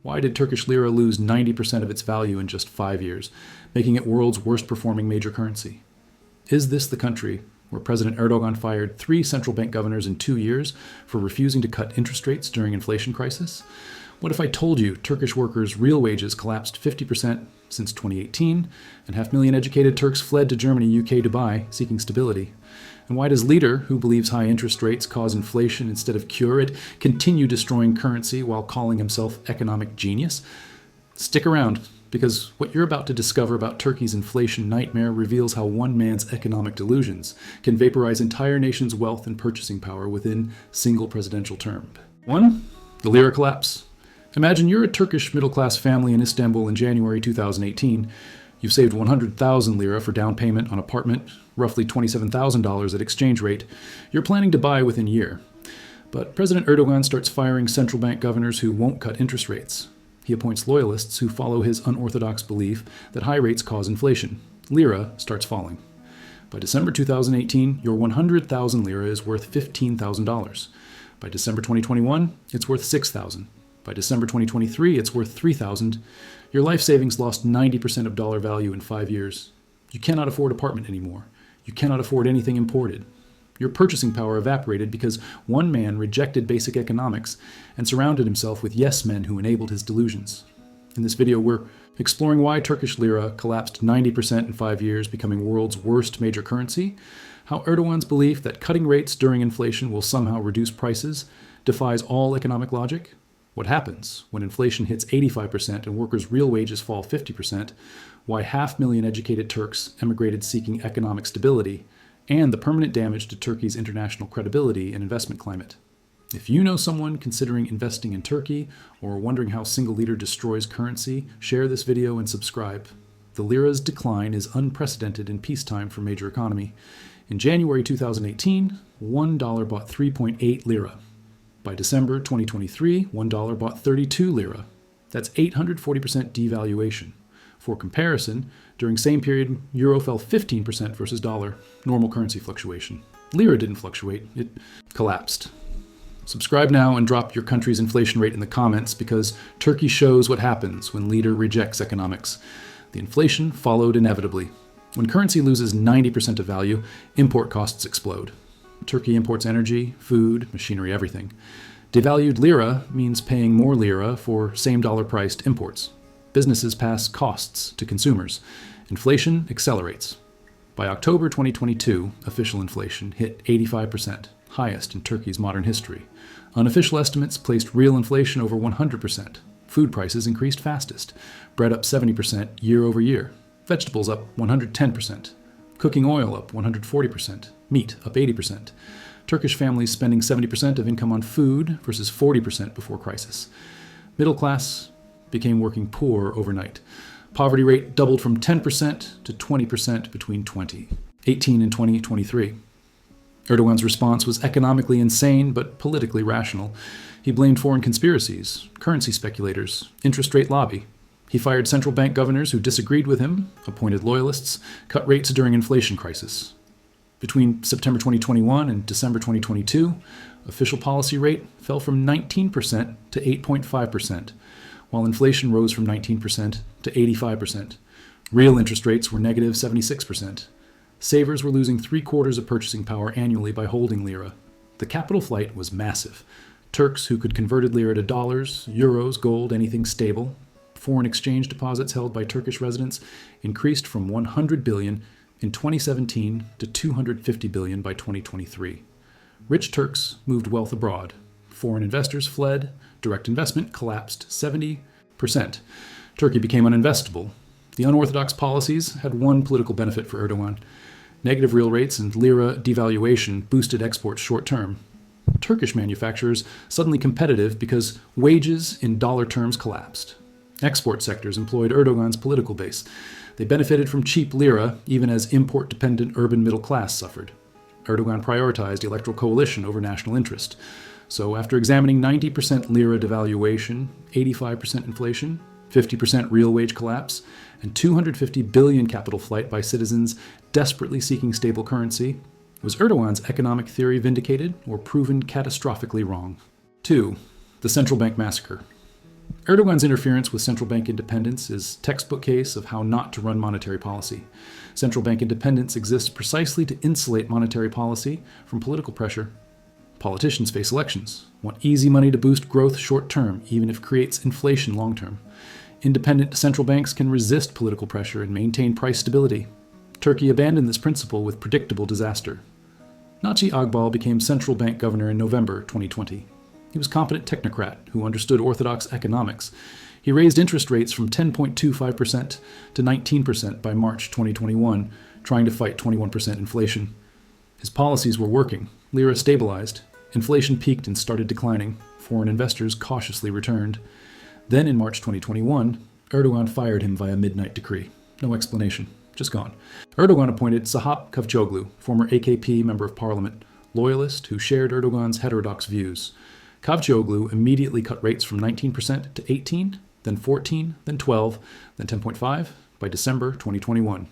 Why did Turkish lira lose 90% of its value in just 5 years, making it world's worst performing major currency? Is this the country where President Erdogan fired 3 central bank governors in 2 years for refusing to cut interest rates during inflation crisis? What if I told you Turkish workers' real wages collapsed 50% since 2018, and 500,000 educated Turks fled to Germany, UK, Dubai, seeking stability? And why does Lira, who believes high interest rates cause inflation instead of cure it, continue destroying currency while calling himself economic genius? Stick around, because what you're about to discover about Turkey's inflation nightmare reveals how one man's economic delusions can vaporize entire nations' wealth and purchasing power within single presidential term. 1. The Lira Collapse. Imagine you're a Turkish middle-class family in Istanbul in January 2018. You've saved 100,000 lira for down payment on apartment, roughly $27,000 at exchange rate. You're planning to buy within a year. But President Erdogan starts firing central bank governors who won't cut interest rates. He appoints loyalists who follow his unorthodox belief that high rates cause inflation. Lira starts falling. By December 2018, your 100,000 lira is worth $15,000. By December 2021, it's worth $6,000. By December 2023, it's worth $3,000. Your life savings lost 90% of dollar value in 5 years. You cannot afford apartment anymore. You cannot afford anything imported. Your purchasing power evaporated because one man rejected basic economics and surrounded himself with yes men who enabled his delusions. In this video, we're exploring why Turkish lira collapsed 90% in 5 years, becoming world's worst major currency, how Erdogan's belief that cutting rates during inflation will somehow reduce prices defies all economic logic, what happens when inflation hits 85% and workers' real wages fall 50%, why 500,000 educated Turks emigrated seeking economic stability, and the permanent damage to Turkey's international credibility and investment climate. If you know someone considering investing in Turkey or wondering how single leader destroys currency, share this video and subscribe. The lira's decline is unprecedented in peacetime for major economy. In January 2018, $1 bought 3.8 lira. By December 2023, $1 bought 32 lira. That's 840% devaluation. For comparison, during same period, euro fell 15% versus dollar, normal currency fluctuation. Lira didn't fluctuate, it collapsed. Subscribe now and drop your country's inflation rate in the comments, because Turkey shows what happens when leader rejects economics. The inflation followed inevitably. When currency loses 90% of value, import costs explode. Turkey imports energy, food, machinery, everything. Devalued lira means paying more lira for same dollar-priced imports. Businesses pass costs to consumers. Inflation accelerates. By October 2022, official inflation hit 85%, highest in Turkey's modern history. Unofficial estimates placed real inflation over 100%. Food prices increased fastest. Bread up 70% year over year. Vegetables up 110%. Cooking oil up 140%. Meat up 80%. Turkish families spending 70% of income on food versus 40% before crisis. Middle class became working poor overnight. Poverty rate doubled from 10% to 20% between 2018 and 2023. Erdogan's response was economically insane but politically rational. He blamed foreign conspiracies, currency speculators, interest rate lobby. He fired central bank governors who disagreed with him, appointed loyalists, cut rates during inflation crisis. Between September 2021 and December 2022, official policy rate fell from 19% to 8.5%, while inflation rose from 19% to 85%. Real interest rates were negative 76%. Savers were losing 3/4 of purchasing power annually by holding lira. The capital flight was massive. Turks who could converted lira to dollars, euros, gold, anything stable. Foreign exchange deposits held by Turkish residents increased from 100 billion in 2017 to 250 billion by 2023. Rich Turks moved wealth abroad. Foreign investors fled. Direct investment collapsed 70%. Turkey became uninvestable. The unorthodox policies had one political benefit for Erdogan. Negative real rates and lira devaluation boosted exports short term. Turkish manufacturers suddenly competitive because wages in dollar terms collapsed. Export sectors employed Erdogan's political base. They benefited from cheap lira, even as import-dependent urban middle class suffered. Erdogan prioritized electoral coalition over national interest. So after examining 90% lira devaluation, 85% inflation, 50% real wage collapse, and 250 billion capital flight by citizens desperately seeking stable currency, was Erdogan's economic theory vindicated or proven catastrophically wrong? 2. The central bank massacre. Erdogan's interference with central bank independence is a textbook case of how not to run monetary policy. Central bank independence exists precisely to insulate monetary policy from political pressure. Politicians face elections, want easy money to boost growth short term, even if it creates inflation long term. Independent central banks can resist political pressure and maintain price stability. Turkey abandoned this principle with predictable disaster. Naci Agbal became central bank governor in November 2020. He was a competent technocrat who understood orthodox economics. He raised interest rates from 10.25% to 19% by March 2021, trying to fight 21% inflation. His policies were working. Lira stabilized. Inflation peaked and started declining. Foreign investors cautiously returned. Then in March 2021, Erdogan fired him via midnight decree. No explanation. Just gone. Erdogan appointed Sahap Kavcıoğlu, former AKP member of parliament, loyalist who shared Erdogan's heterodox views. Kavcıoğlu immediately cut rates from 19% to 18%, then 14%, then 12%, then 10.5% by December 2021.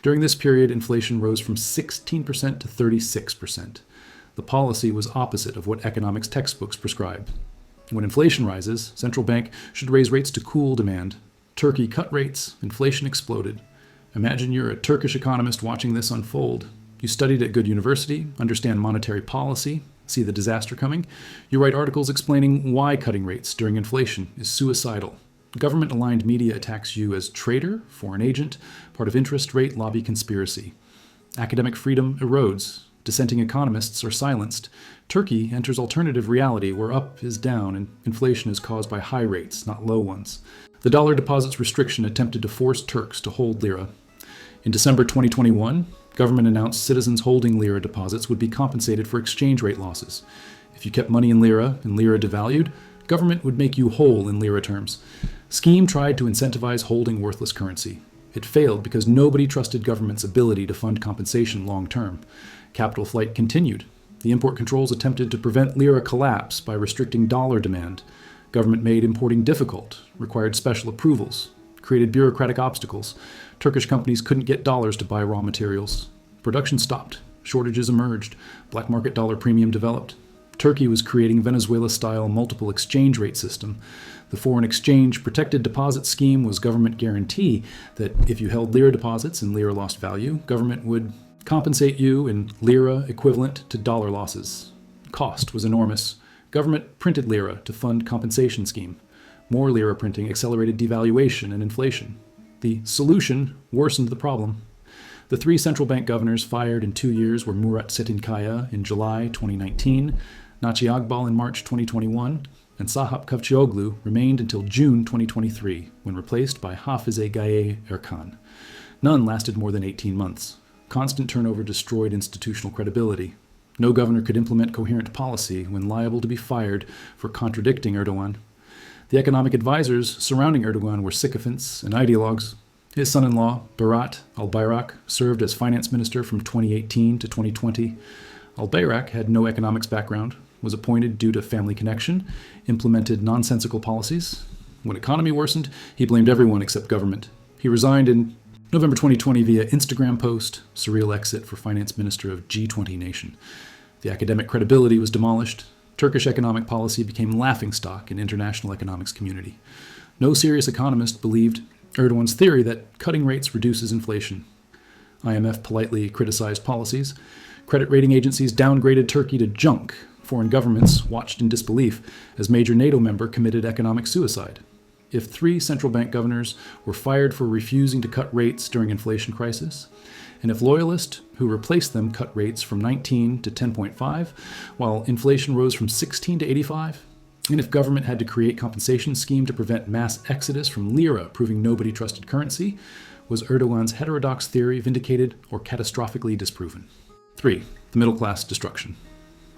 During this period, inflation rose from 16% to 36%. The policy was opposite of what economics textbooks prescribe. When inflation rises, central bank should raise rates to cool demand. Turkey cut rates, inflation exploded. Imagine you're a Turkish economist watching this unfold. You studied at good university, understand monetary policy, see the disaster coming. You write articles explaining why cutting rates during inflation is suicidal. Government-aligned media attacks you as traitor, foreign agent, part of interest rate lobby conspiracy. Academic freedom erodes. Dissenting economists are silenced. Turkey enters alternative reality where up is down and inflation is caused by high rates, not low ones. The dollar deposits restriction attempted to force Turks to hold lira. In December 2021, government announced citizens holding lira deposits would be compensated for exchange rate losses. If you kept money in lira and lira devalued, government would make you whole in lira terms. Scheme tried to incentivize holding worthless currency. It failed because nobody trusted government's ability to fund compensation long term. Capital flight continued. The import controls attempted to prevent Lira collapse by restricting dollar demand. Government made importing difficult, required special approvals, created bureaucratic obstacles. Turkish companies couldn't get dollars to buy raw materials. Production stopped. Shortages emerged. Black market dollar premium developed. Turkey was creating Venezuela-style multiple exchange rate system. The foreign exchange protected deposit scheme was government guarantee that if you held lira deposits and lira lost value, government would compensate you in lira equivalent to dollar losses. Cost was enormous. Government printed lira to fund compensation scheme. More lira printing accelerated devaluation and inflation. The solution worsened the problem. The three central bank governors fired in 2 years were Murat Çetinkaya in July 2019, Naci Agbal in March 2021, and Sahap Kavcıoğlu remained until June 2023, when replaced by Hafize Gaye Erkan. None lasted more than 18 months. Constant turnover destroyed institutional credibility. No governor could implement coherent policy when liable to be fired for contradicting Erdogan. The economic advisors surrounding Erdogan were sycophants and ideologues. His son-in-law, Berat Albayrak, served as finance minister from 2018 to 2020. Albayrak had no economics background, was appointed due to family connection, implemented nonsensical policies. When economy worsened, he blamed everyone except government. He resigned in November 2020 via Instagram post, surreal exit for finance minister of G20 nation. The academic credibility was demolished. Turkish economic policy became laughingstock in international economics community. No serious economist believed Erdogan's theory that cutting rates reduces inflation. IMF politely criticized policies. Credit rating agencies downgraded Turkey to junk. Foreign governments watched in disbelief as major NATO member committed economic suicide. If 3 central bank governors were fired for refusing to cut rates during inflation crisis, and if loyalists who replaced them cut rates from 19 to 10.5, while inflation rose from 16 to 85, and if government had to create compensation scheme to prevent mass exodus from lira, proving nobody trusted currency, was Erdogan's heterodox theory vindicated or catastrophically disproven? 3. The middle class destruction.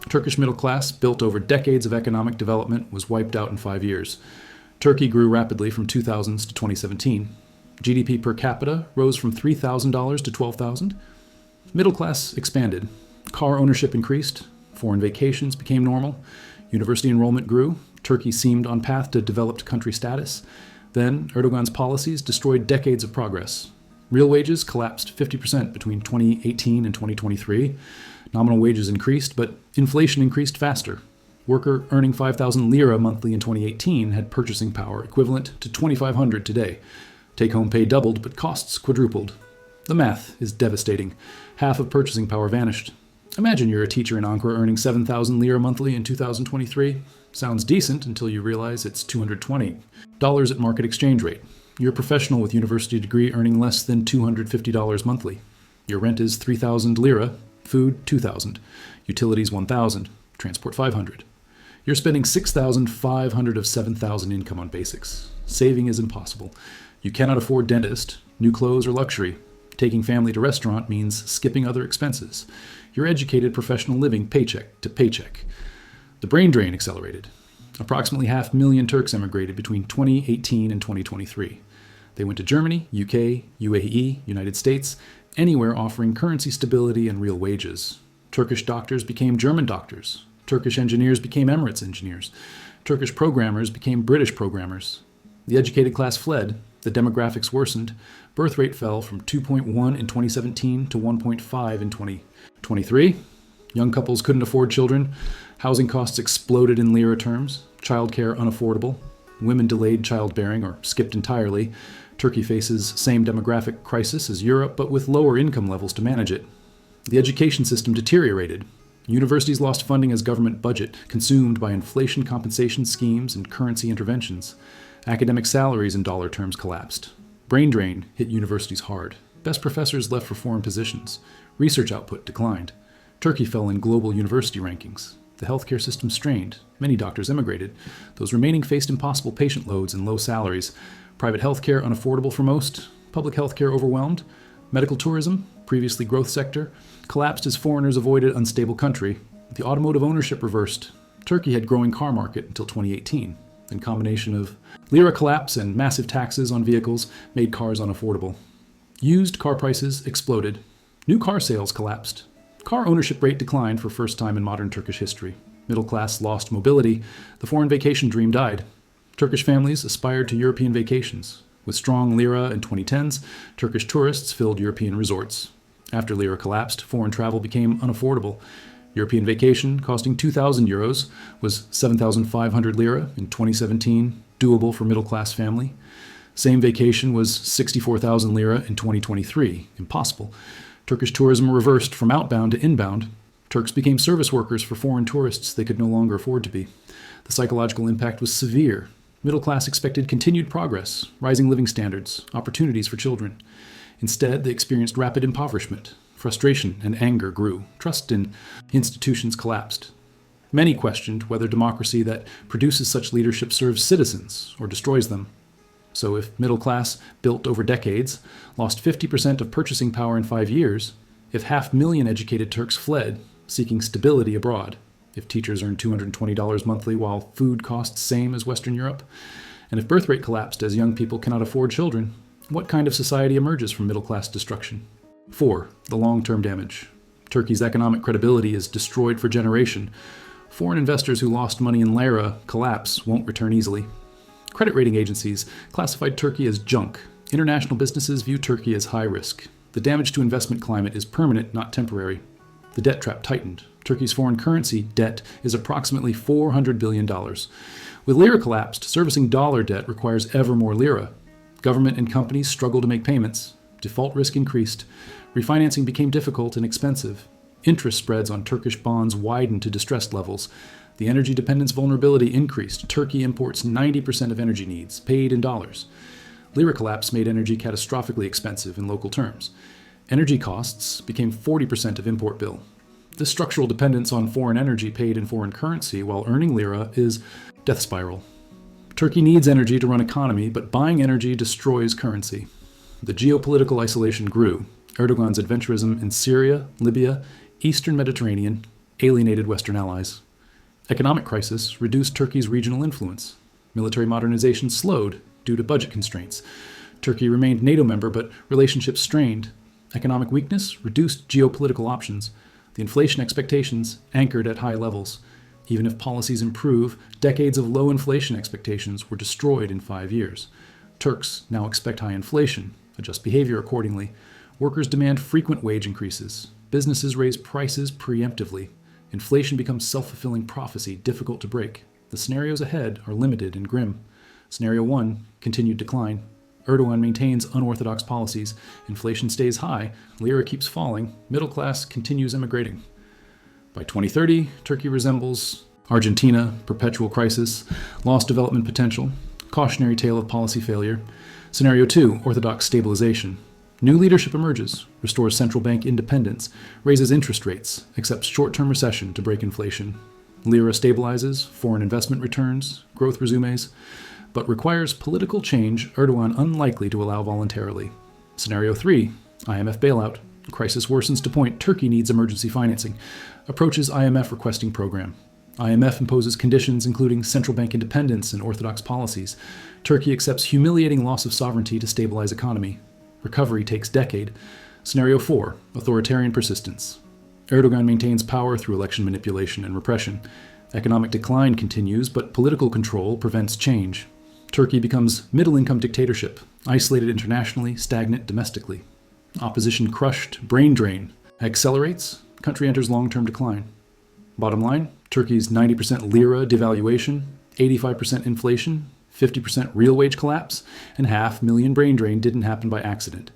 Turkish middle class, built over decades of economic development, was wiped out in 5 years. Turkey grew rapidly from 2000s to 2017. GDP per capita rose from $3,000 to $12,000. Middle class expanded. Car ownership increased. Foreign vacations became normal. University enrollment grew. Turkey seemed on path to developed country status. Then Erdogan's policies destroyed decades of progress. Real wages collapsed 50% between 2018 and 2023. Nominal wages increased, but inflation increased faster. Worker earning 5,000 lira monthly in 2018 had purchasing power equivalent to 2,500 today. Take-home pay doubled, but costs quadrupled. The math is devastating. Half of purchasing power vanished. Imagine you're a teacher in Ankara earning 7,000 lira monthly in 2023. Sounds decent until you realize it's $220 at market exchange rate. You're a professional with university degree earning less than $250 monthly. Your rent is 3,000 lira, food 2,000, utilities 1,000, transport 500. You're spending 6,500 of 7,000 income on basics. Saving is impossible. You cannot afford dentist, new clothes, or luxury. Taking family to restaurant means skipping other expenses. You're educated professional living paycheck to paycheck. The brain drain accelerated. Approximately 500,000 Turks emigrated between 2018 and 2023. They went to Germany, UK, UAE, United States, anywhere offering currency stability and real wages. Turkish doctors became German doctors. Turkish engineers became Emirates engineers. Turkish programmers became British programmers. The educated class fled. The demographics worsened. Birth rate fell from 2.1 in 2017 to 1.5 in 2023. Young couples couldn't afford children. Housing costs exploded in lira terms. Childcare unaffordable. Women delayed childbearing or skipped entirely. Turkey faces same demographic crisis as Europe, but with lower income levels to manage it. The education system deteriorated. Universities lost funding as government budget, consumed by inflation compensation schemes and currency interventions. Academic salaries in dollar terms collapsed. Brain drain hit universities hard. Best professors left for foreign positions. Research output declined. Turkey fell in global university rankings. The healthcare system strained. Many doctors emigrated. Those remaining faced impossible patient loads and low salaries. Private healthcare unaffordable for most. Public healthcare overwhelmed. Medical tourism, previously growth sector, collapsed as foreigners avoided unstable country. The automotive ownership reversed. Turkey had growing car market until 2018. Then combination of Lira collapse and massive taxes on vehicles made cars unaffordable. Used car prices exploded. New car sales collapsed. Car ownership rate declined for first time in modern Turkish history. Middle class lost mobility. The foreign vacation dream died. Turkish families aspired to European vacations. With strong lira in 2010s, Turkish tourists filled European resorts. After lira collapsed, foreign travel became unaffordable. European vacation, costing 2,000 euros, was 7,500 lira in 2017, doable for middle-class family. Same vacation was 64,000 lira in 2023, impossible. Turkish tourism reversed from outbound to inbound. Turks became service workers for foreign tourists they could no longer afford to be. The psychological impact was severe. Middle class expected continued progress, rising living standards, opportunities for children. Instead, they experienced rapid impoverishment. Frustration and anger grew. Trust in institutions collapsed. Many questioned whether democracy that produces such leadership serves citizens or destroys them. So if middle class, built over decades, lost 50% of purchasing power in 5 years, if 500,000 educated Turks fled, seeking stability abroad, if teachers earned $220 monthly while food costs same as Western Europe, and if birth rate collapsed as young people cannot afford children, what kind of society emerges from middle class destruction? 4. The long-term damage. Turkey's economic credibility is destroyed for generation. Foreign investors who lost money in lira collapse won't return easily. Credit rating agencies classified Turkey as junk. International businesses view Turkey as high risk. The damage to investment climate is permanent, not temporary. The debt trap tightened. Turkey's foreign currency debt is approximately $400 billion. With lira collapsed, servicing dollar debt requires ever more lira. Government and companies struggle to make payments. Default risk increased. Refinancing became difficult and expensive. Interest spreads on Turkish bonds widened to distressed levels. The energy dependence vulnerability increased. Turkey imports 90% of energy needs, paid in dollars. Lira collapse made energy catastrophically expensive in local terms. Energy costs became 40% of import bill. This structural dependence on foreign energy paid in foreign currency while earning lira is death spiral. Turkey needs energy to run economy, but buying energy destroys currency. The geopolitical isolation grew. Erdogan's adventurism in Syria, Libya, Eastern Mediterranean alienated Western allies. Economic crisis reduced Turkey's regional influence. Military modernization slowed due to budget constraints. Turkey remained NATO member, but relationships strained. Economic weakness reduced geopolitical options. The inflation expectations anchored at high levels. Even if policies improve, decades of low inflation expectations were destroyed in 5 years. Turks now expect high inflation, adjust behavior accordingly. Workers demand frequent wage increases. Businesses raise prices preemptively. Inflation becomes self-fulfilling prophecy, difficult to break. The scenarios ahead are limited and grim. Scenario 1, continued decline. Erdogan maintains unorthodox policies. Inflation stays high. Lira keeps falling. Middle class continues immigrating. By 2030, Turkey resembles Argentina, perpetual crisis, lost development potential, cautionary tale of policy failure. Scenario 2, orthodox stabilization. New leadership emerges, restores central bank independence, raises interest rates, accepts short-term recession to break inflation. Lira stabilizes, foreign investment returns, growth resumes, but requires political change Erdogan unlikely to allow voluntarily. Scenario 3, IMF bailout. Crisis worsens to point Turkey needs emergency financing. Approaches IMF requesting program. IMF imposes conditions including central bank independence and orthodox policies. Turkey accepts humiliating loss of sovereignty to stabilize economy. Recovery takes decade. Scenario 4, authoritarian persistence. Erdogan maintains power through election manipulation and repression. Economic decline continues, but political control prevents change. Turkey becomes middle-income dictatorship, isolated internationally, stagnant domestically. Opposition crushed, brain drain. Accelerates, country enters long-term decline. Bottom line, Turkey's 90% lira devaluation, 85% inflation, 50% real wage collapse, and 500,000 brain drain didn't happen by accident.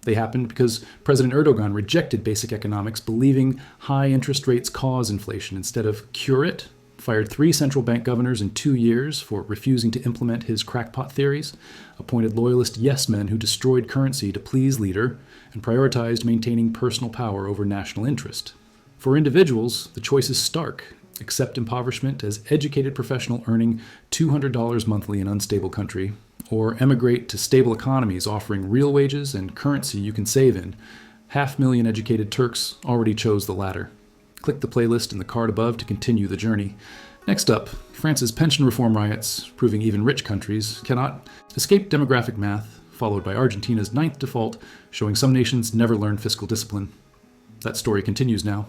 They happened because President Erdogan rejected basic economics, believing high interest rates cause inflation instead of cure it, fired 3 central bank governors in 2 years for refusing to implement his crackpot theories, appointed loyalist yes-men who destroyed currency to please leader, and prioritized maintaining personal power over national interest. For individuals, the choice is stark. Accept impoverishment as educated professional earning $200 monthly in unstable country, or emigrate to stable economies offering real wages and currency you can save in. 500,000 educated Turks already chose the latter. Click the playlist in the card above to continue the journey. Next up, France's pension reform riots, proving even rich countries cannot escape demographic math, followed by Argentina's 9th default, showing some nations never learn fiscal discipline. That story continues now.